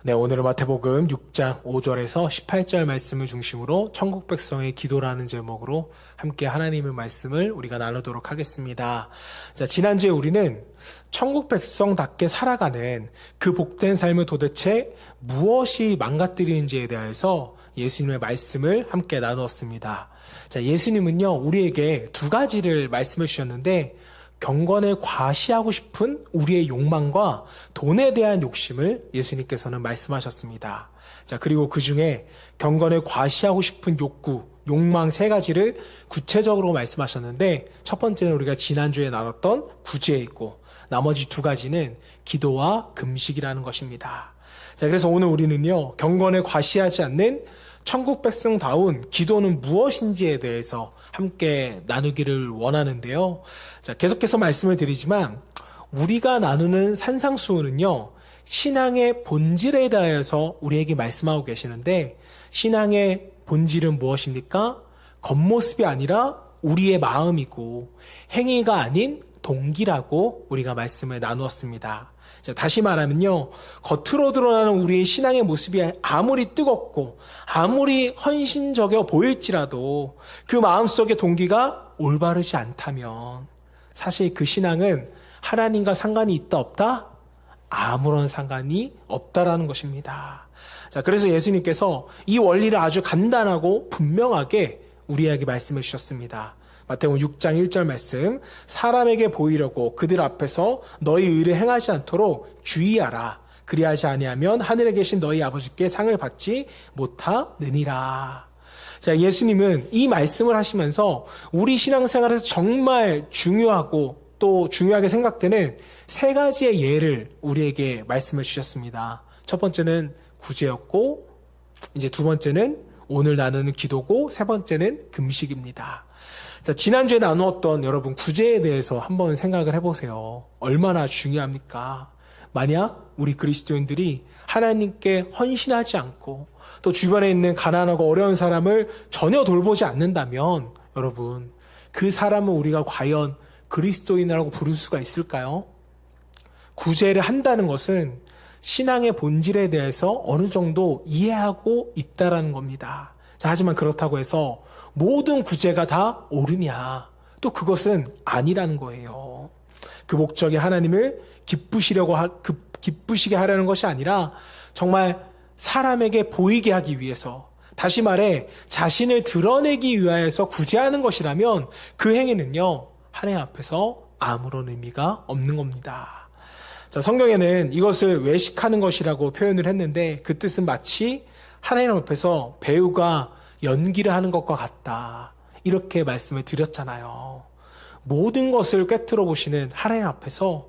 네, 오늘은 마태복음 6장 5절에서 18절 말씀을 중심으로 천국 백성의 기도라는 제목으로 함께 하나님의 말씀을 우리가 나누도록 하겠습니다. 자, 지난주에 우리는 천국 백성답게 살아가는 그 복된 삶을 도대체 무엇이 망가뜨리는지에 대해서 예수님의 말씀을 함께 나누었습니다. 자, 예수님은요, 우리에게 두 가지를 말씀해 주셨는데, 경건을 과시하고 싶은 우리의 욕망과 돈에 대한 욕심을 예수님께서는 말씀하셨습니다. 자, 그리고 그 중에 경건을 과시하고 싶은 욕구, 욕망 세 가지를 구체적으로 말씀하셨는데, 첫 번째는 우리가 지난주에 나눴던 구제이고, 나머지 두 가지는 기도와 금식이라는 것입니다. 자, 그래서 오늘 우리는요, 경건을 과시하지 않는 천국 백성다운 기도는 무엇인지에 대해서 함께 나누기를 원하는데요. 자, 계속해서 말씀을 드리지만 우리가 나누는 산상수훈은요, 신앙의 본질에 대해서 우리에게 말씀하고 계시는데, 신앙의 본질은 무엇입니까? 겉모습이 아니라 우리의 마음이고 행위가 아닌 동기라고 우리가 말씀을 나누었습니다. 자, 다시 말하면요, 겉으로 드러나는 우리의 신앙의 모습이 아무리 뜨겁고 아무리 헌신적이어 보일지라도 그 마음속의 동기가 올바르지 않다면 사실 그 신앙은 하나님과 상관이 있다 없다? 아무런 상관이 없다라는 것입니다. 자, 그래서 예수님께서 이 원리를 아주 간단하고 분명하게 우리에게 말씀해 주셨습니다. 마태복음 6장 1절 말씀, 사람에게 보이려고 그들 앞에서 너희 의를 행하지 않도록 주의하라. 그리하지 아니하면 하늘에 계신 너희 아버지께 상을 받지 못하느니라. 자, 예수님은 이 말씀을 하시면서 우리 신앙생활에서 정말 중요하고 또 중요하게 생각되는 세 가지의 예를 우리에게 말씀해 주셨습니다. 첫 번째는 구제였고, 이제 두 번째는 오늘 나누는 기도고, 세 번째는 금식입니다. 자, 지난주에 나누었던 여러분 구제에 대해서 한번 생각을 해보세요. 얼마나 중요합니까? 만약 우리 그리스도인들이 하나님께 헌신하지 않고 또 주변에 있는 가난하고 어려운 사람을 전혀 돌보지 않는다면 여러분, 그 사람은 우리가 과연 그리스도인이라고 부를 수가 있을까요? 구제를 한다는 것은 신앙의 본질에 대해서 어느 정도 이해하고 있다라는 겁니다. 자, 하지만 그렇다고 해서 모든 구제가 다 옳으냐? 또 그것은 아니라는 거예요. 그 목적이 하나님을 기쁘시게 하려는 것이 아니라 정말 사람에게 보이게 하기 위해서, 다시 말해 자신을 드러내기 위하여서 구제하는 것이라면 그 행위는요, 하나님 앞에서 아무런 의미가 없는 겁니다. 자, 성경에는 이것을 외식하는 것이라고 표현을 했는데 그 뜻은 마치 하나님 앞에서 배우가 연기를 하는 것과 같다, 이렇게 말씀을 드렸잖아요. 모든 것을 꿰뚫어 보시는 하나님 앞에서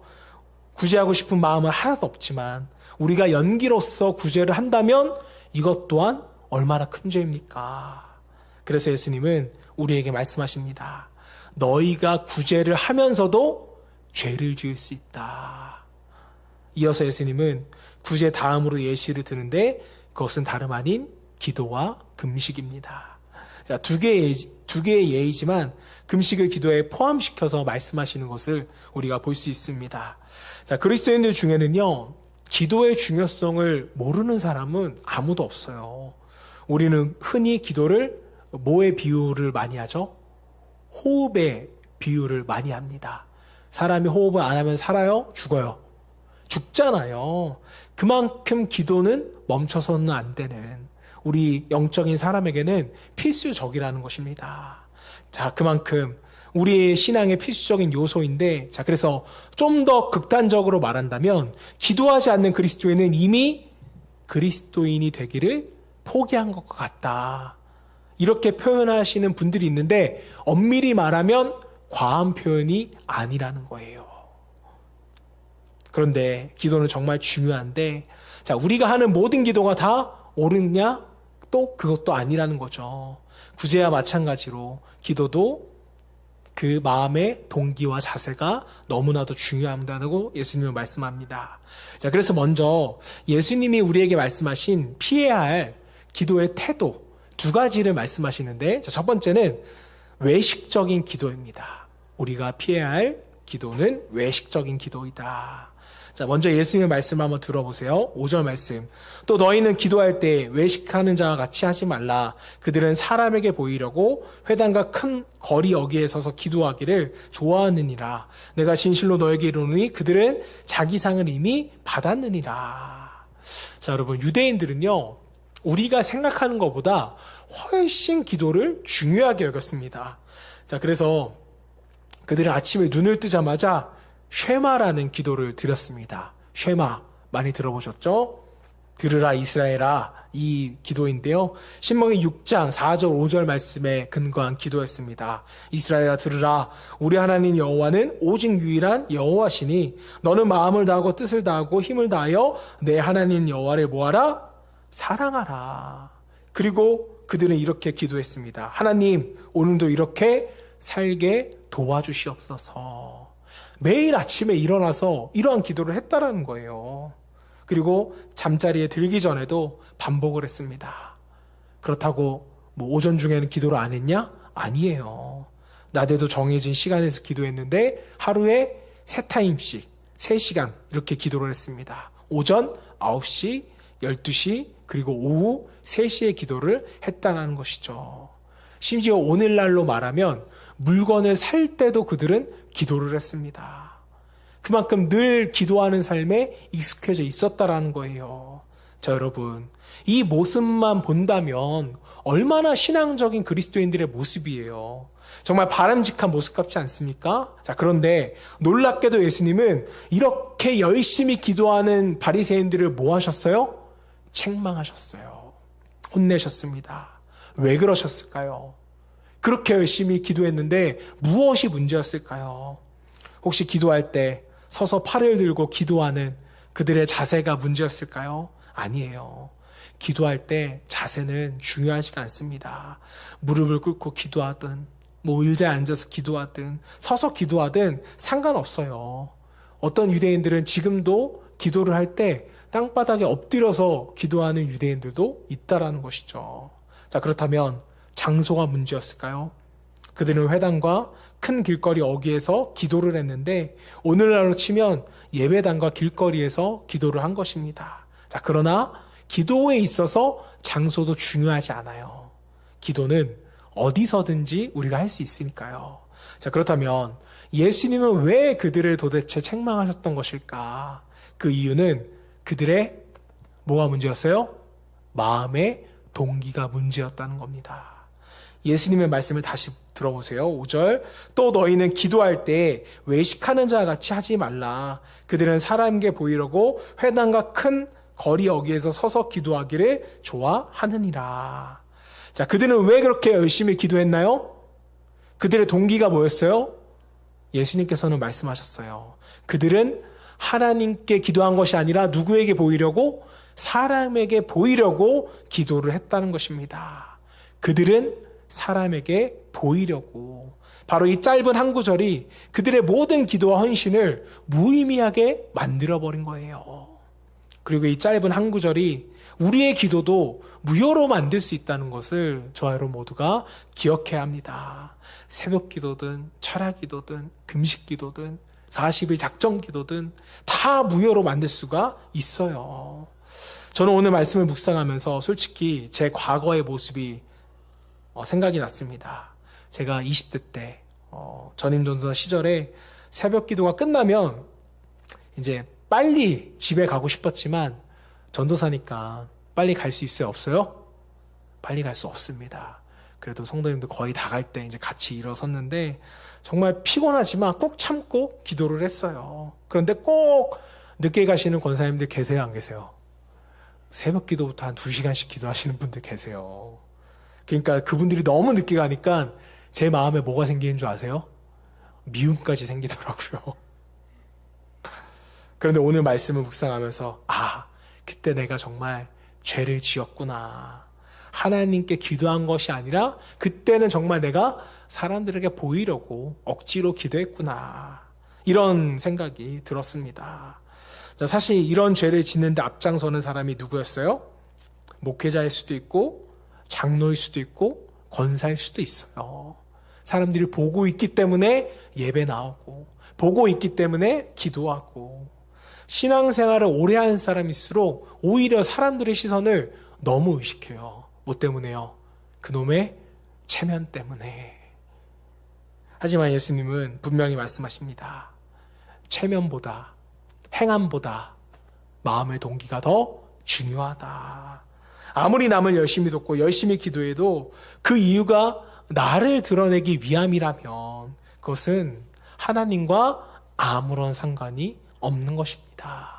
구제하고 싶은 마음은 하나도 없지만 우리가 연기로서 구제를 한다면 이것 또한 얼마나 큰 죄입니까? 그래서 예수님은 우리에게 말씀하십니다. 너희가 구제를 하면서도 죄를 지을 수 있다. 이어서 예수님은 구제 다음으로 예시를 드는데 그것은 다름 아닌 기도와 금식입니다. 자, 두 개의 예이지만 금식을 기도에 포함시켜서 말씀하시는 것을 우리가 볼 수 있습니다. 자, 그리스도인들 중에는요, 기도의 중요성을 모르는 사람은 아무도 없어요. 우리는 흔히 기도를 뭐의 비유를 많이 하죠? 호흡의 비유를 많이 합니다. 사람이 호흡을 안 하면 살아요? 죽어요? 죽잖아요. 그만큼 기도는 멈춰서는 안 되는 우리 영적인 사람에게는 필수적이라는 것입니다. 자, 그만큼 우리의 신앙의 필수적인 요소인데, 자, 그래서 좀 더 극단적으로 말한다면 기도하지 않는 그리스도인은 이미 그리스도인이 되기를 포기한 것과 같다, 이렇게 표현하시는 분들이 있는데 엄밀히 말하면 과한 표현이 아니라는 거예요. 그런데 기도는 정말 중요한데, 자, 우리가 하는 모든 기도가 다 옳으냐? 또 그것도 아니라는 거죠. 구제와 마찬가지로 기도도 그 마음의 동기와 자세가 너무나도 중요하다고 예수님은 말씀합니다. 자, 그래서 먼저 예수님이 우리에게 말씀하신 피해야 할 기도의 태도 두 가지를 말씀하시는데, 자, 첫 번째는 외식적인 기도입니다. 우리가 피해야 할 기도는 외식적인 기도이다. 자, 먼저 예수님의 말씀을 한번 들어보세요. 5절 말씀. 또 너희는 기도할 때 외식하는 자와 같이 하지 말라. 그들은 사람에게 보이려고 회당과 큰 거리 여기에 서서 기도하기를 좋아하느니라. 내가 진실로 너에게 이르노니 그들은 자기 상을 이미 받았느니라. 자, 여러분, 유대인들은요, 우리가 생각하는 것보다 훨씬 기도를 중요하게 여겼습니다. 자, 그래서 그들은 아침에 눈을 뜨자마자 쉐마라는 기도를 드렸습니다. 쉐마 많이 들어보셨죠? 들으라 이스라엘아, 이 기도인데요. 신명기 6장 4절 5절 말씀에 근거한 기도였습니다. 이스라엘아 들으라, 우리 하나님 여호와는 오직 유일한 여호와시니 너는 마음을 다하고 뜻을 다하고 힘을 다하여 내 하나님 여호와를 뭐하라? 사랑하라. 그리고 그들은 이렇게 기도했습니다. 하나님, 오늘도 이렇게 살게 도와주시옵소서. 매일 아침에 일어나서 이러한 기도를 했다라는 거예요. 그리고 잠자리에 들기 전에도 반복을 했습니다. 그렇다고 뭐 오전 중에는 기도를 안 했냐? 아니에요. 낮에도 정해진 시간에서 기도했는데 하루에 3타임씩 3시간 이렇게 기도를 했습니다. 오전 9시, 12시, 그리고 오후 3시에 기도를 했다는 것이죠. 심지어 오늘날로 말하면 물건을 살 때도 그들은 기도를 했습니다. 그만큼 늘 기도하는 삶에 익숙해져 있었다라는 거예요. 자, 여러분, 이 모습만 본다면 얼마나 신앙적인 그리스도인들의 모습이에요. 정말 바람직한 모습 같지 않습니까? 자, 그런데 놀랍게도 예수님은 이렇게 열심히 기도하는 바리새인들을 뭐 하셨어요? 책망하셨어요. 혼내셨습니다. 왜 그러셨을까요? 그렇게 열심히 기도했는데 무엇이 문제였을까요? 혹시 기도할 때 서서 팔을 들고 기도하는 그들의 자세가 문제였을까요? 아니에요. 기도할 때 자세는 중요하지가 않습니다. 무릎을 꿇고 기도하든 뭐 의자에 앉아서 기도하든 서서 기도하든 상관없어요. 어떤 유대인들은 지금도 기도를 할 때 땅바닥에 엎드려서 기도하는 유대인들도 있다라는 것이죠. 자, 그렇다면 장소가 문제였을까요? 그들은 회당과 큰 길거리 어귀에서 기도를 했는데 오늘날로 치면 예배당과 길거리에서 기도를 한 것입니다. 자, 그러나 기도에 있어서 장소도 중요하지 않아요. 기도는 어디서든지 우리가 할 수 있으니까요. 자, 그렇다면 예수님은 왜 그들을 도대체 책망하셨던 것일까? 그 이유는 그들의 뭐가 문제였어요? 마음의 동기가 문제였다는 겁니다. 예수님의 말씀을 다시 들어보세요. 5절. 또 너희는 기도할 때 외식하는 자와 같이 하지 말라. 그들은 사람에게 보이려고 회당과 큰 거리 어귀에서 서서 기도하기를 좋아하느니라. 자, 그들은 왜 그렇게 열심히 기도했나요? 그들의 동기가 뭐였어요? 예수님께서는 말씀하셨어요. 그들은 하나님께 기도한 것이 아니라 누구에게 보이려고? 사람에게 보이려고 기도를 했다는 것입니다. 그들은 사람에게 보이려고. 바로 이 짧은 한 구절이 그들의 모든 기도와 헌신을 무의미하게 만들어버린 거예요. 그리고 이 짧은 한 구절이 우리의 기도도 무효로 만들 수 있다는 것을 저와 여러분 모두가 기억해야 합니다. 새벽 기도든 철학 기도든 금식 기도든 40일 작정 기도든 다 무효로 만들 수가 있어요. 저는 오늘 말씀을 묵상하면서 솔직히 제 과거의 모습이 생각이 났습니다. 제가 20대 때 전임 전도사 시절에 새벽 기도가 끝나면 이제 빨리 집에 가고 싶었지만 전도사니까 빨리 갈 수 있어요? 없어요? 빨리 갈 수 없습니다. 그래도 성도님들 거의 다 갈 때 이제 같이 일어섰는데 정말 피곤하지만 꼭 참고 기도를 했어요. 그런데 꼭 늦게 가시는 권사님들 계세요, 안 계세요? 새벽 기도부터 한 2시간씩 기도하시는 분들 계세요. 그러니까 그분들이 너무 늦게 가니까 제 마음에 뭐가 생기는 줄 아세요? 미움까지 생기더라고요. 그런데 오늘 말씀을 묵상하면서 그때 내가 정말 죄를 지었구나. 하나님께 기도한 것이 아니라 그때는 정말 내가 사람들에게 보이려고 억지로 기도했구나. 이런 생각이 들었습니다. 자, 사실 이런 죄를 짓는데 앞장서는 사람이 누구였어요? 목회자일 수도 있고 장로일 수도 있고 권사일 수도 있어요. 사람들이 보고 있기 때문에 예배 나오고 보고 있기 때문에 기도하고 신앙생활을 오래 한 사람일수록 오히려 사람들의 시선을 너무 의식해요. 뭐 때문에요? 그놈의 체면 때문에. 하지만 예수님은 분명히 말씀하십니다. 체면보다, 행함보다 마음의 동기가 더 중요하다. 아무리 남을 열심히 돕고 열심히 기도해도 그 이유가 나를 드러내기 위함이라면 그것은 하나님과 아무런 상관이 없는 것입니다.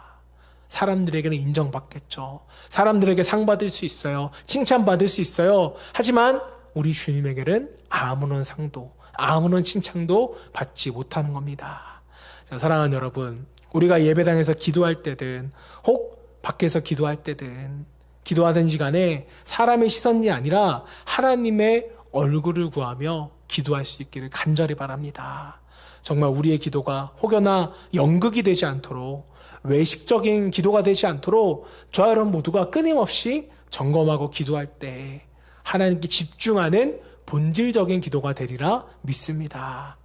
사람들에게는 인정받겠죠. 사람들에게 상 받을 수 있어요. 칭찬받을 수 있어요. 하지만 우리 주님에게는 아무런 상도, 아무런 칭찬도 받지 못하는 겁니다. 자, 사랑하는 여러분, 우리가 예배당에서 기도할 때든 혹 밖에서 기도할 때든 기도하던 시간에 사람의 시선이 아니라 하나님의 얼굴을 구하며 기도할 수 있기를 간절히 바랍니다. 정말 우리의 기도가 혹여나 연극이 되지 않도록, 외식적인 기도가 되지 않도록 저와 여러분 모두가 끊임없이 점검하고 기도할 때 하나님께 집중하는 본질적인 기도가 되리라 믿습니다.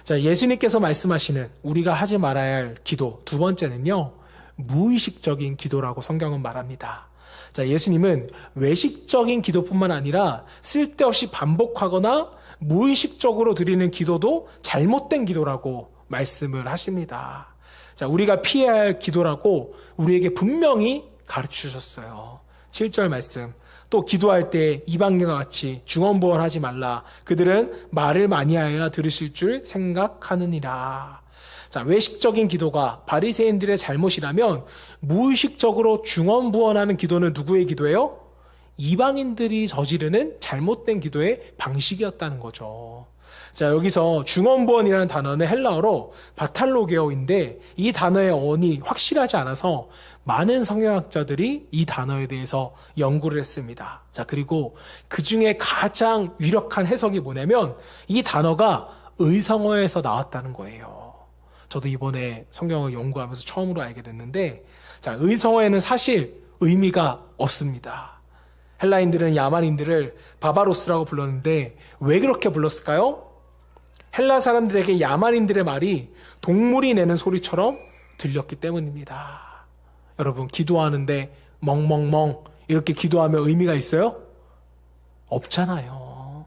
자, 예수님께서 말씀하시는 우리가 하지 말아야 할 기도 두 번째는요, 무의식적인 기도라고 성경은 말합니다. 자, 예수님은 외식적인 기도뿐만 아니라 쓸데없이 반복하거나 무의식적으로 드리는 기도도 잘못된 기도라고 말씀을 하십니다. 자, 우리가 피해야 할 기도라고 우리에게 분명히 가르쳐 주셨어요. 7절 말씀. 또 기도할 때 이방인과 같이 중언부언하지 말라. 그들은 말을 많이 하여야 들으실 줄 생각하느니라. 자, 외식적인 기도가 바리새인들의 잘못이라면 무의식적으로 중언부언하는 기도는 누구의 기도예요? 이방인들이 저지르는 잘못된 기도의 방식이었다는 거죠. 자, 여기서 중언부언이라는 단어는 헬라어로 바탈로게어인데 이 단어의 어원이 확실하지 않아서 많은 성경학자들이 이 단어에 대해서 연구를 했습니다. 자, 그리고 그 중에 가장 유력한 해석이 뭐냐면 이 단어가 의성어에서 나왔다는 거예요. 저도 이번에 성경을 연구하면서 처음으로 알게 됐는데, 자, 의성어에는 사실 의미가 없습니다. 헬라인들은 야만인들을 바바로스라고 불렀는데 왜 그렇게 불렀을까요? 헬라 사람들에게 야만인들의 말이 동물이 내는 소리처럼 들렸기 때문입니다. 여러분, 기도하는데 멍멍멍 이렇게 기도하면 의미가 있어요? 없잖아요.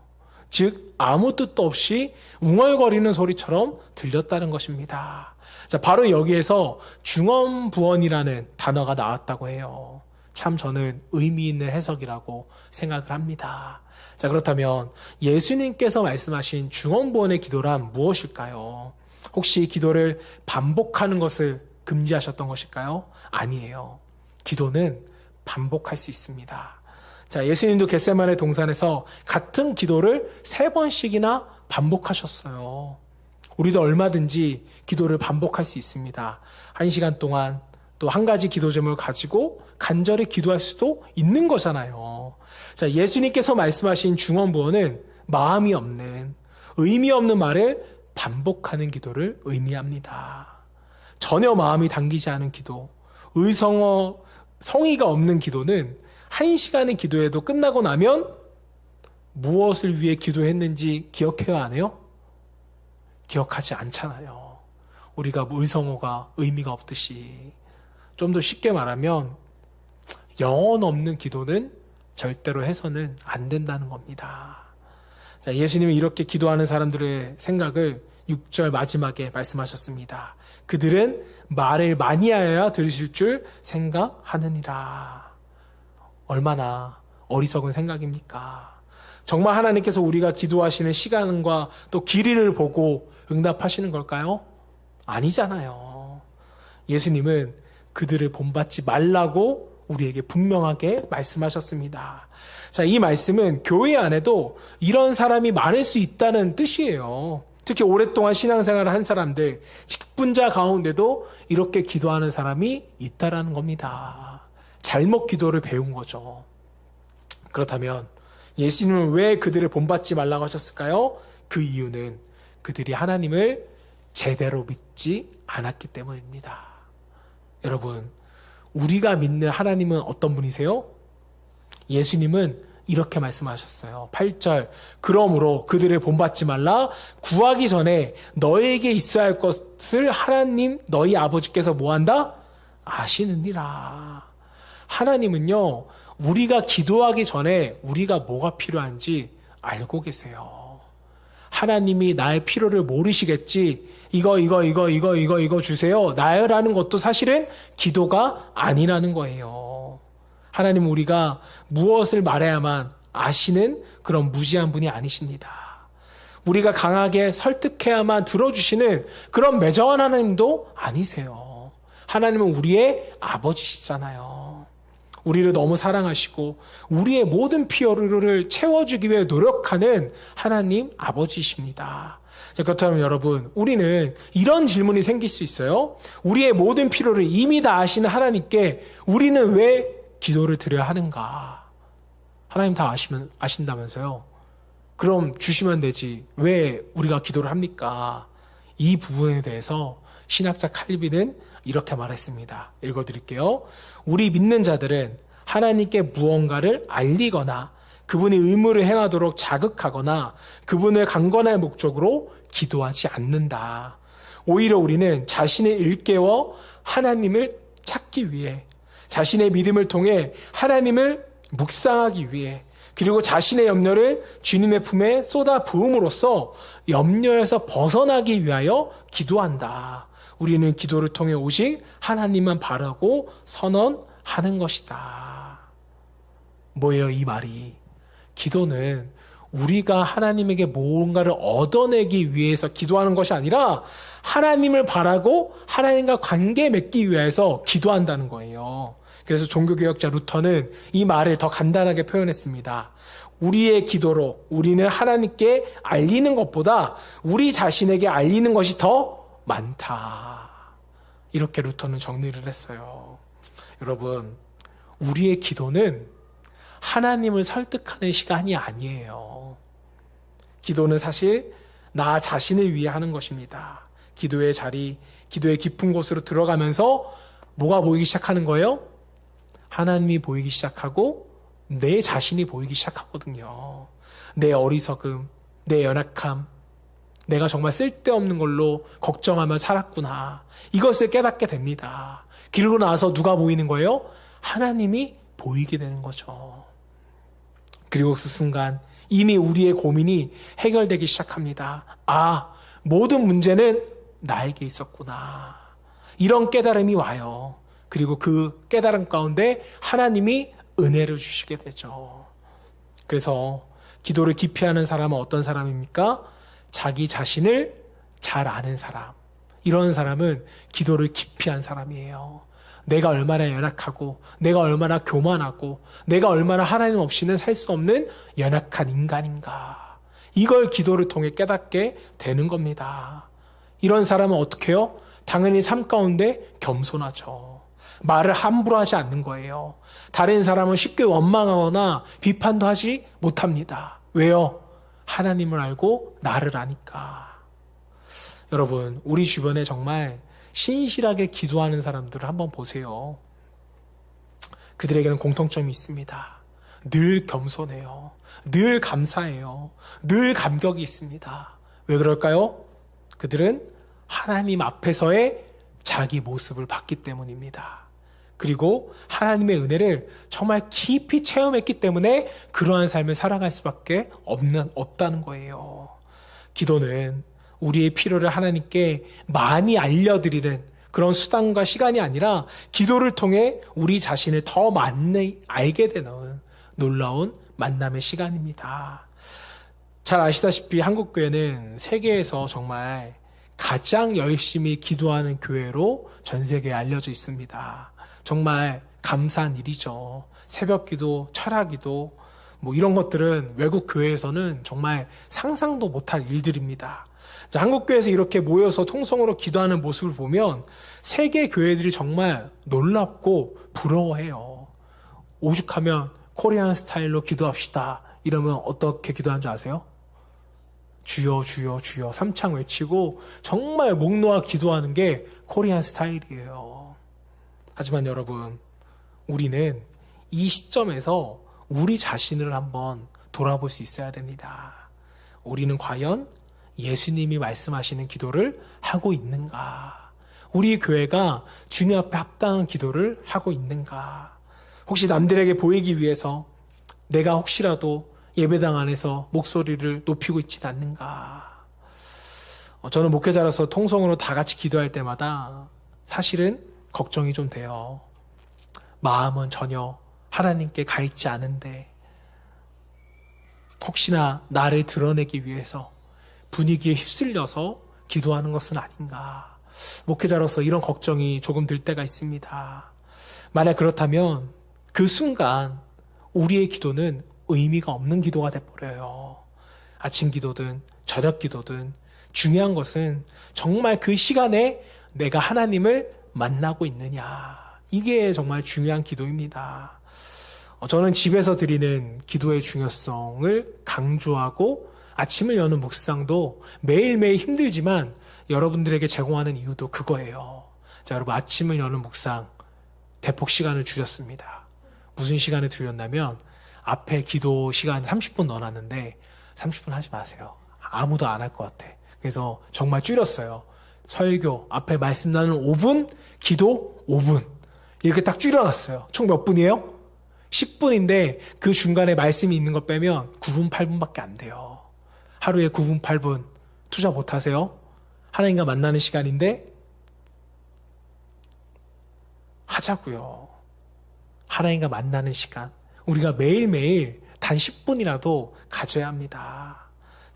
즉 아무 뜻도 없이 웅얼거리는 소리처럼 들렸다는 것입니다. 자, 바로 여기에서 중언부언이라는 단어가 나왔다고 해요. 참 저는 의미 있는 해석이라고 생각을 합니다. 자, 그렇다면 예수님께서 말씀하신 중언부언의 기도란 무엇일까요? 혹시 기도를 반복하는 것을 금지하셨던 것일까요? 아니에요. 기도는 반복할 수 있습니다. 자, 예수님도 겟세마네 동산에서 같은 기도를 3번씩이나 반복하셨어요. 우리도 얼마든지 기도를 반복할 수 있습니다. 1시간 동안 또 한 가지 기도 제목을 가지고 간절히 기도할 수도 있는 거잖아요. 자, 예수님께서 말씀하신 중언부언은 마음이 없는, 의미 없는 말을 반복하는 기도를 의미합니다. 전혀 마음이 당기지 않은 기도, 의성어, 성의가 없는 기도는 1시간의 기도에도 끝나고 나면 무엇을 위해 기도했는지 기억해야 하네요? 기억하지 않잖아요. 우리가 의성어가 의미가 없듯이. 좀 더 쉽게 말하면 영혼 없는 기도는 절대로 해서는 안 된다는 겁니다. 자, 예수님은 이렇게 기도하는 사람들의 생각을 6절 마지막에 말씀하셨습니다. 그들은 말을 많이 하여야 들으실 줄 생각하느니라. 얼마나 어리석은 생각입니까? 정말 하나님께서 우리가 기도하시는 시간과 또 길이를 보고 응답하시는 걸까요? 아니잖아요. 예수님은 그들을 본받지 말라고 우리에게 분명하게 말씀하셨습니다. 자, 이 말씀은 교회 안에도 이런 사람이 많을 수 있다는 뜻이에요. 특히 오랫동안 신앙생활을 한 사람들, 직분자 가운데도 이렇게 기도하는 사람이 있다라는 겁니다. 잘못 기도를 배운 거죠. 그렇다면 예수님은 왜 그들을 본받지 말라고 하셨을까요? 그 이유는 그들이 하나님을 제대로 믿지 않았기 때문입니다. 여러분, 우리가 믿는 하나님은 어떤 분이세요? 예수님은 이렇게 말씀하셨어요. 8절, 그러므로 그들을 본받지 말라. 구하기 전에 너에게 있어야 할 것을 하나님 너희 아버지께서 뭐한다? 아시느니라. 하나님은요, 우리가 기도하기 전에 우리가 뭐가 필요한지 알고 계세요. 하나님이 나의 필요를 모르시겠지, 이거 주세요, 나요라는 것도 사실은 기도가 아니라는 거예요. 하나님은 우리가 무엇을 말해야만 아시는 그런 무지한 분이 아니십니다. 우리가 강하게 설득해야만 들어주시는 그런 매정한 하나님도 아니세요. 하나님은 우리의 아버지시잖아요. 우리를 너무 사랑하시고 우리의 모든 필요를 채워주기 위해 노력하는 하나님 아버지십니다. 그렇다면 여러분, 우리는 이런 질문이 생길 수 있어요. 우리의 모든 필요를 이미 다 아시는 하나님께 우리는 왜 기도를 드려야 하는가? 하나님 다 아신다면서요. 그럼 주시면 되지, 왜 우리가 기도를 합니까? 이 부분에 대해서 신학자 칼빈은 이렇게 말했습니다. 읽어드릴게요. 우리 믿는 자들은 하나님께 무언가를 알리거나 그분의 의무를 행하도록 자극하거나 그분을 강권할 목적으로 기도하지 않는다. 오히려 우리는 자신을 일깨워 하나님을 찾기 위해, 자신의 믿음을 통해 하나님을 묵상하기 위해, 그리고 자신의 염려를 주님의 품에 쏟아 부음으로써 염려에서 벗어나기 위하여 기도한다. 우리는 기도를 통해 오직 하나님만 바라고 선언하는 것이다. 뭐예요, 이 말이? 기도는 우리가 하나님에게 무언가를 얻어내기 위해서 기도하는 것이 아니라 하나님을 바라고 하나님과 관계 맺기 위해서 기도한다는 거예요. 그래서 종교개혁자 루터는 이 말을 더 간단하게 표현했습니다. 우리의 기도로 우리는 하나님께 알리는 것보다 우리 자신에게 알리는 것이 더 많다. 이렇게 루터는 정리를 했어요. 여러분, 우리의 기도는 하나님을 설득하는 시간이 아니에요. 기도는 사실 나 자신을 위해 하는 것입니다. 기도의 자리, 기도의 깊은 곳으로 들어가면서 뭐가 보이기 시작하는 거예요? 하나님이 보이기 시작하고 내 자신이 보이기 시작하거든요. 내 어리석음, 내 연약함, 내가 정말 쓸데없는 걸로 걱정하며 살았구나, 이것을 깨닫게 됩니다. 그러고 나서 누가 보이는 거예요? 하나님이 보이게 되는 거죠. 그리고 그 순간 이미 우리의 고민이 해결되기 시작합니다. 아, 모든 문제는 나에게 있었구나, 이런 깨달음이 와요. 그리고 그 깨달음 가운데 하나님이 은혜를 주시게 되죠. 그래서 기도를 깊이 하는 사람은 어떤 사람입니까? 자기 자신을 잘 아는 사람. 이런 사람은 기도를 깊이 한 사람이에요. 내가 얼마나 연약하고, 내가 얼마나 교만하고, 내가 얼마나 하나님 없이는 살 수 없는 연약한 인간인가, 이걸 기도를 통해 깨닫게 되는 겁니다. 이런 사람은 어떻게 해요? 당연히 삶 가운데 겸손하죠. 말을 함부로 하지 않는 거예요. 다른 사람은 쉽게 원망하거나 비판도 하지 못합니다. 왜요? 하나님을 알고 나를 아니까. 여러분, 우리 주변에 정말 신실하게 기도하는 사람들을 한번 보세요. 그들에게는 공통점이 있습니다. 늘 겸손해요. 늘 감사해요. 늘 감격이 있습니다. 왜 그럴까요? 그들은 하나님 앞에서의 자기 모습을 봤기 때문입니다. 그리고 하나님의 은혜를 정말 깊이 체험했기 때문에 그러한 삶을 살아갈 수밖에 없다는 거예요. 기도는 우리의 필요를 하나님께 많이 알려드리는 그런 수단과 시간이 아니라 기도를 통해 우리 자신을 더 많이 알게 되는 놀라운 만남의 시간입니다. 잘 아시다시피 한국교회는 세계에서 정말 가장 열심히 기도하는 교회로 전 세계에 알려져 있습니다. 정말 감사한 일이죠. 새벽기도, 철야기도, 이런 것들은 외국 교회에서는 정말 상상도 못할 일들입니다. 자, 한국교회에서 이렇게 모여서 통성으로 기도하는 모습을 보면 세계 교회들이 정말 놀랍고 부러워해요. 오죽하면 코리안 스타일로 기도합시다 이러면 어떻게 기도하는 줄 아세요? 주여 주여 주여 삼창 외치고 정말 목 놓아 기도하는 게 코리안 스타일이에요. 하지만 여러분, 우리는 이 시점에서 우리 자신을 한번 돌아볼 수 있어야 됩니다. 우리는 과연 예수님이 말씀하시는 기도를 하고 있는가? 우리 교회가 주님 앞에 합당한 기도를 하고 있는가? 혹시 남들에게 보이기 위해서 내가 혹시라도 예배당 안에서 목소리를 높이고 있지 않는가? 저는 목회자로서 통성으로 다 같이 기도할 때마다 사실은 걱정이 좀 돼요. 마음은 전혀 하나님께 가 있지 않은데 혹시나 나를 드러내기 위해서 분위기에 휩쓸려서 기도하는 것은 아닌가. 목회자로서 이런 걱정이 조금 들 때가 있습니다. 만약 그렇다면 그 순간 우리의 기도는 의미가 없는 기도가 돼버려요. 아침 기도든 저녁 기도든 중요한 것은 정말 그 시간에 내가 하나님을 만나고 있느냐. 이게 정말 중요한 기도입니다. 저는 집에서 드리는 기도의 중요성을 강조하고 아침을 여는 묵상도 매일매일 힘들지만 여러분들에게 제공하는 이유도 그거예요. 자, 여러분 아침을 여는 묵상 대폭 시간을 줄였습니다. 무슨 시간을 줄였냐면 앞에 기도 시간 30분 넣어놨는데 30분 하지 마세요. 아무도 안 할 것 같아. 그래서 정말 줄였어요. 설교 앞에 말씀 나누는 5분, 기도 5분 이렇게 딱 줄여놨어요. 총 몇 분이에요? 10분인데 그 중간에 말씀이 있는 거 빼면 9분, 8분밖에 안 돼요. 하루에 9분, 8분 투자 못하세요? 하나님과 만나는 시간인데 하자고요. 하나님과 만나는 시간 우리가 매일매일 단 10분이라도 가져야 합니다.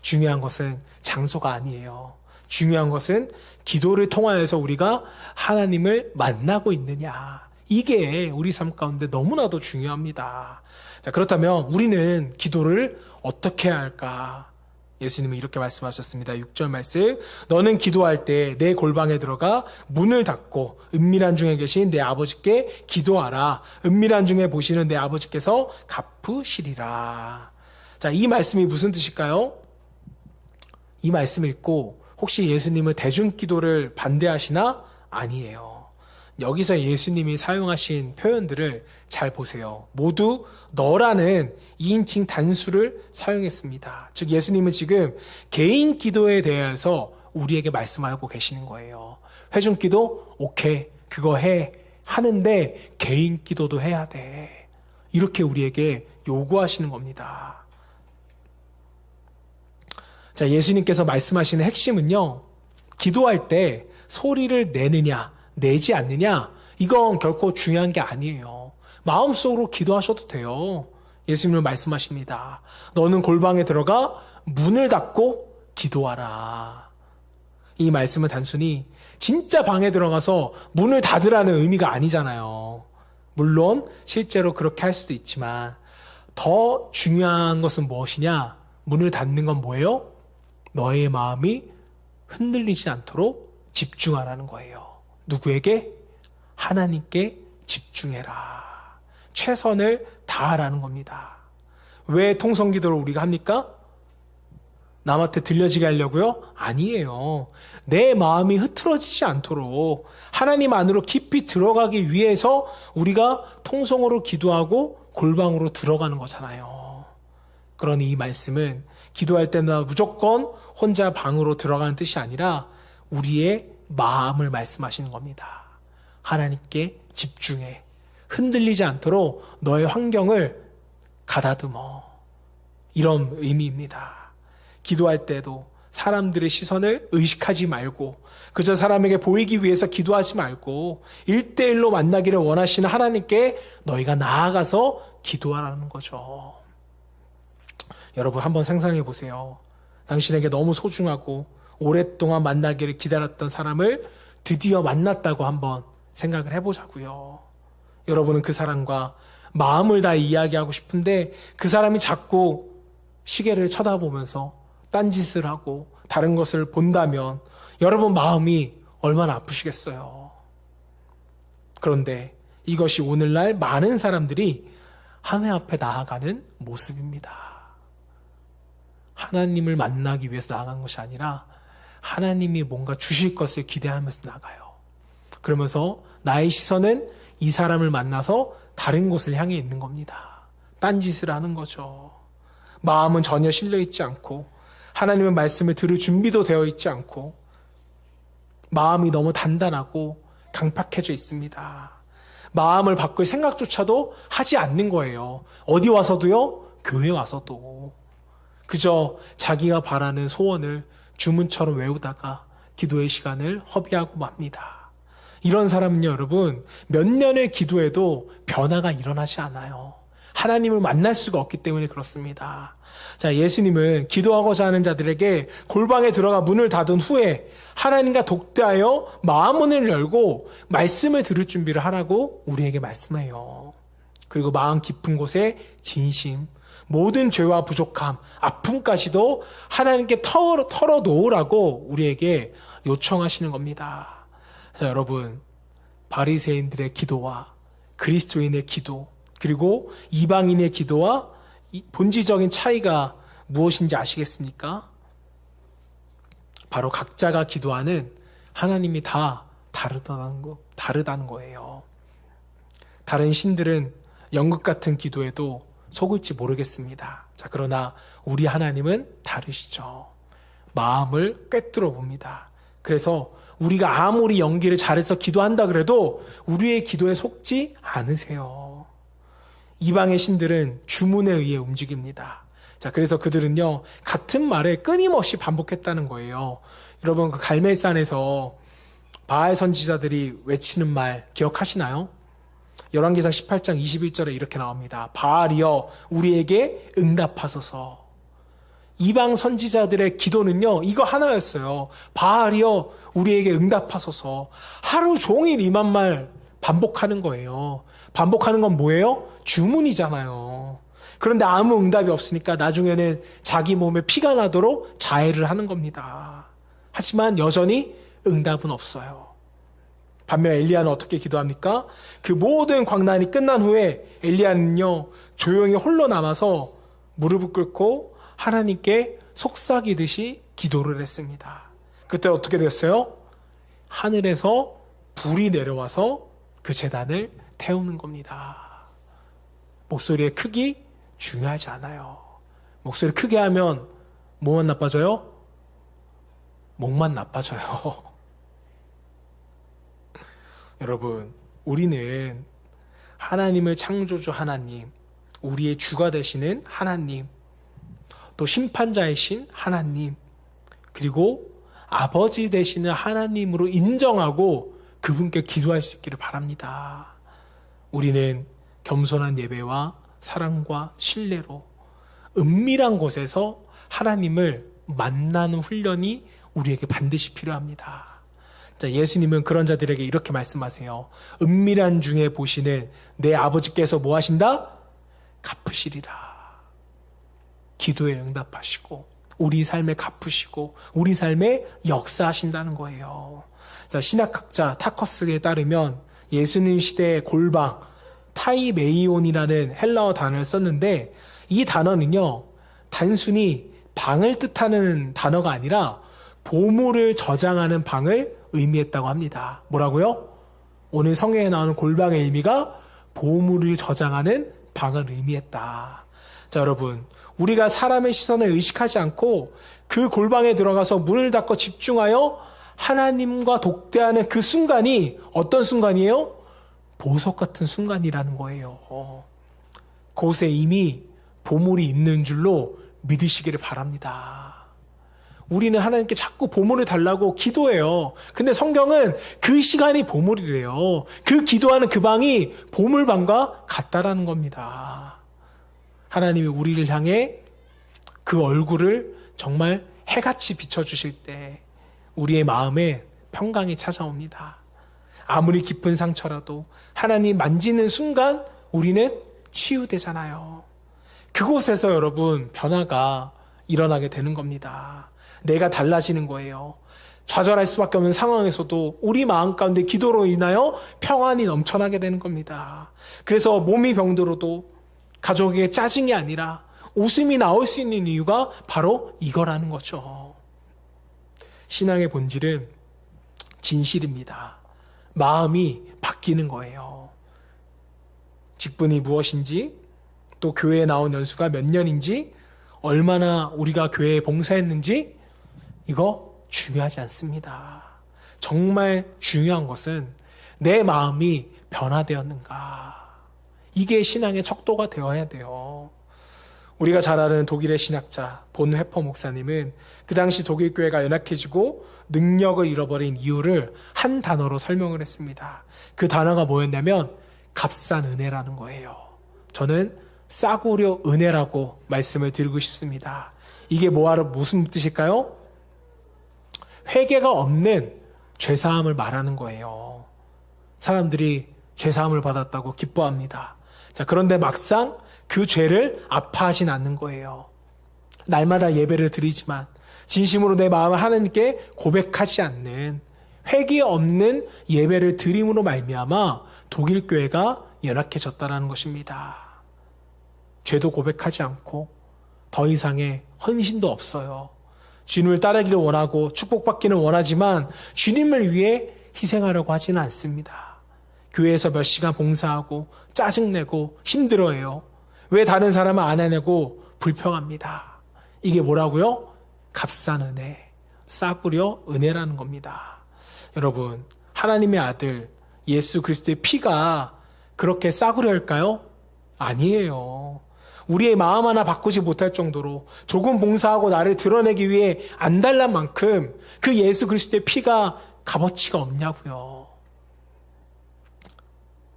중요한 것은 장소가 아니에요. 중요한 것은 기도를 통하여서 우리가 하나님을 만나고 있느냐. 이게 우리 삶 가운데 너무나도 중요합니다. 자, 그렇다면 우리는 기도를 어떻게 해야 할까? 예수님은 이렇게 말씀하셨습니다. 6절 말씀. 너는 기도할 때 내 골방에 들어가 문을 닫고 은밀한 중에 계신 내 아버지께 기도하라. 은밀한 중에 보시는 내 아버지께서 갚으시리라. 자, 이 말씀이 무슨 뜻일까요? 이 말씀을 읽고 혹시 예수님은 대중기도를 반대하시나? 아니에요. 여기서 예수님이 사용하신 표현들을 잘 보세요. 모두 너라는 2인칭 단수를 사용했습니다. 즉 예수님은 지금 개인 기도에 대해서 우리에게 말씀하고 계시는 거예요. 회중기도 오케이 그거 해 하는데 개인 기도도 해야 돼. 이렇게 우리에게 요구하시는 겁니다. 자, 예수님께서 말씀하시는 핵심은요. 기도할 때 소리를 내느냐 내지 않느냐 이건 결코 중요한 게 아니에요. 마음속으로 기도하셔도 돼요. 예수님은 말씀하십니다. 너는 골방에 들어가 문을 닫고 기도하라. 이 말씀은 단순히 진짜 방에 들어가서 문을 닫으라는 의미가 아니잖아요. 물론 실제로 그렇게 할 수도 있지만 더 중요한 것은 무엇이냐? 문을 닫는 건 뭐예요? 너의 마음이 흔들리지 않도록 집중하라는 거예요. 누구에게? 하나님께 집중해라. 최선을 다하라는 겁니다. 왜 통성기도를 우리가 합니까? 남한테 들려지게 하려고요? 아니에요. 내 마음이 흐트러지지 않도록 하나님 안으로 깊이 들어가기 위해서 우리가 통성으로 기도하고 골방으로 들어가는 거잖아요. 그러니 이 말씀은 기도할 때마다 무조건 혼자 방으로 들어가는 뜻이 아니라 우리의 마음을 말씀하시는 겁니다. 하나님께 집중해. 흔들리지 않도록 너의 환경을 가다듬어. 이런 의미입니다. 기도할 때도 사람들의 시선을 의식하지 말고 그저 사람에게 보이기 위해서 기도하지 말고 1대1로 만나기를 원하시는 하나님께 너희가 나아가서 기도하라는 거죠. 여러분 한번 상상해 보세요. 당신에게 너무 소중하고 오랫동안 만나기를 기다렸던 사람을 드디어 만났다고 한번 생각을 해보자고요. 여러분은 그 사람과 마음을 다 이야기하고 싶은데 그 사람이 자꾸 시계를 쳐다보면서 딴짓을 하고 다른 것을 본다면 여러분 마음이 얼마나 아프시겠어요. 그런데 이것이 오늘날 많은 사람들이 하나님 앞에 나아가는 모습입니다. 하나님을 만나기 위해서 나아간 것이 아니라 하나님이 뭔가 주실 것을 기대하면서 나가요. 그러면서 나의 시선은 이 사람을 만나서 다른 곳을 향해 있는 겁니다. 딴짓을 하는 거죠. 마음은 전혀 실려 있지 않고 하나님의 말씀을 들을 준비도 되어 있지 않고 마음이 너무 단단하고 강팍해져 있습니다. 마음을 바꿀 생각조차도 하지 않는 거예요. 어디 와서도요? 교회 와서도. 그저 자기가 바라는 소원을 주문처럼 외우다가 기도의 시간을 허비하고 맙니다. 이런 사람은요, 여러분, 몇 년을 기도해도 변화가 일어나지 않아요. 하나님을 만날 수가 없기 때문에 그렇습니다. 자, 예수님은 기도하고자 하는 자들에게 골방에 들어가 문을 닫은 후에 하나님과 독대하여 마음문을 열고 말씀을 들을 준비를 하라고 우리에게 말씀해요. 그리고 마음 깊은 곳에 진심, 모든 죄와 부족함, 아픔까지도 하나님께 털어놓으라고 우리에게 요청하시는 겁니다. 자, 여러분, 바리새인들의 기도와 그리스도인의 기도, 그리고 이방인의 기도와 본질적인 차이가 무엇인지 아시겠습니까? 바로 각자가 기도하는 하나님이 다 다르다는 거예요. 다른 신들은 연극 같은 기도에도 속을지 모르겠습니다. 자, 그러나 우리 하나님은 다르시죠. 마음을 꿰뚫어 봅니다. 그래서 우리가 아무리 연기를 잘해서 기도한다 그래도 우리의 기도에 속지 않으세요. 이방의 신들은 주문에 의해 움직입니다. 자, 그래서 그들은요, 같은 말을 끊임없이 반복했다는 거예요. 여러분, 그 갈멜산에서 바알 선지자들이 외치는 말 기억하시나요? 열왕기상 18장 21절에 이렇게 나옵니다. 바알이여 우리에게 응답하소서. 이방 선지자들의 기도는요, 이거 하나였어요. 바알이여 우리에게 응답하소서. 하루 종일 이만 말 반복하는 거예요. 반복하는 건 뭐예요? 주문이잖아요. 그런데 아무 응답이 없으니까 나중에는 자기 몸에 피가 나도록 자해를 하는 겁니다. 하지만 여전히 응답은 없어요. 반면 엘리야는 어떻게 기도합니까? 그 모든 광란이 끝난 후에 엘리야는요, 조용히 홀로 남아서 무릎을 꿇고 하나님께 속삭이듯이 기도를 했습니다. 그때 어떻게 됐어요? 하늘에서 불이 내려와서 그 제단을 태우는 겁니다. 목소리의 크기 중요하지 않아요. 목소리 크게 하면 뭐만 나빠져요? 목만 나빠져요. 여러분, 우리는 하나님을 창조주 하나님, 우리의 주가 되시는 하나님, 또 심판자이신 하나님, 그리고 아버지 되시는 하나님으로 인정하고 그분께 기도할 수 있기를 바랍니다. 우리는 겸손한 예배와 사랑과 신뢰로 은밀한 곳에서 하나님을 만나는 훈련이 우리에게 반드시 필요합니다. 자, 예수님은 그런 자들에게 이렇게 말씀하세요. 은밀한 중에 보시는 내 아버지께서 뭐 하신다? 갚으시리라. 기도에 응답하시고 우리 삶에 갚으시고 우리 삶에 역사하신다는 거예요. 자, 신학학자 타커스에 따르면 예수님 시대의 골방 타이메이온이라는 헬라어 단어를 썼는데 이 단어는요, 단순히 방을 뜻하는 단어가 아니라 보물을 저장하는 방을 의미했다고 합니다. 뭐라고요? 오늘 성경에 나오는 골방의 의미가 보물을 저장하는 방을 의미했다. 자, 여러분, 우리가 사람의 시선을 의식하지 않고 그 골방에 들어가서 문을 닫고 집중하여 하나님과 독대하는 그 순간이 어떤 순간이에요? 보석 같은 순간이라는 거예요. 그곳에 이미 보물이 있는 줄로 믿으시기를 바랍니다. 우리는 하나님께 자꾸 보물을 달라고 기도해요. 근데 성경은 그 시간이 보물이래요. 그 기도하는 그 방이 보물방과 같다라는 겁니다. 하나님이 우리를 향해 그 얼굴을 정말 해같이 비춰주실 때 우리의 마음에 평강이 찾아옵니다. 아무리 깊은 상처라도 하나님 만지는 순간 우리는 치유되잖아요. 그곳에서 여러분 변화가 일어나게 되는 겁니다. 내가 달라지는 거예요. 좌절할 수밖에 없는 상황에서도 우리 마음 가운데 기도로 인하여 평안이 넘쳐나게 되는 겁니다. 그래서 몸이 병들어도 가족에게 짜증이 아니라 웃음이 나올 수 있는 이유가 바로 이거라는 거죠. 신앙의 본질은 진실입니다. 마음이 바뀌는 거예요. 직분이 무엇인지, 또 교회에 나온 연수가 몇 년인지, 얼마나 우리가 교회에 봉사했는지 이거 중요하지 않습니다. 정말 중요한 것은 내 마음이 변화되었는가. 이게 신앙의 척도가 되어야 돼요. 우리가 잘 아는 독일의 신학자 본 회퍼 목사님은 그 당시 독일 교회가 연약해지고 능력을 잃어버린 이유를 한 단어로 설명을 했습니다. 그 단어가 뭐였냐면 값싼 은혜라는 거예요. 저는 싸구려 은혜라고 말씀을 드리고 싶습니다. 이게 무슨 뜻일까요? 회개가 없는 죄사함을 말하는 거예요. 사람들이 죄사함을 받았다고 기뻐합니다. 자, 그런데 막상 그 죄를 아파하진 않는 거예요. 날마다 예배를 드리지만 진심으로 내 마음을 하나님께 고백하지 않는 회개 없는 예배를 드림으로 말미암아 독일 교회가 연약해졌다라는 것입니다. 죄도 고백하지 않고 더 이상의 헌신도 없어요. 주님을 따르기를 원하고 축복받기는 원하지만 주님을 위해 희생하려고 하지는 않습니다. 교회에서 몇 시간 봉사하고 짜증내고 힘들어해요. 왜 다른 사람은 안 해내고 불평합니다. 이게 뭐라고요? 값싼 은혜, 싸구려 은혜라는 겁니다. 여러분, 하나님의 아들 예수 그리스도의 피가 그렇게 싸구려일까요? 아니에요. 우리의 마음 하나 바꾸지 못할 정도로 조금 봉사하고 나를 드러내기 위해 안달난 만큼 그 예수 그리스도의 피가 값어치가 없냐고요.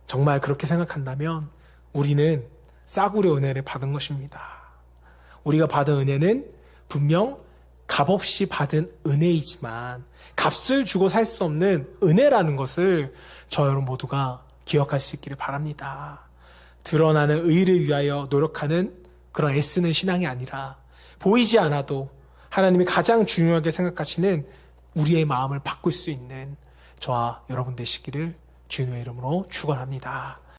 정말 그렇게 생각한다면 우리는 싸구려 은혜를 받은 것입니다. 우리가 받은 은혜는 분명 값없이 받은 은혜이지만 값을 주고 살 수 없는 은혜라는 것을 저 여러분 모두가 기억할 수 있기를 바랍니다. 드러나는 의를 위하여 노력하는 그런 애쓰는 신앙이 아니라 보이지 않아도 하나님이 가장 중요하게 생각하시는 우리의 마음을 바꿀 수 있는 저와 여러분 되시기를 주님의 이름으로 축원합니다.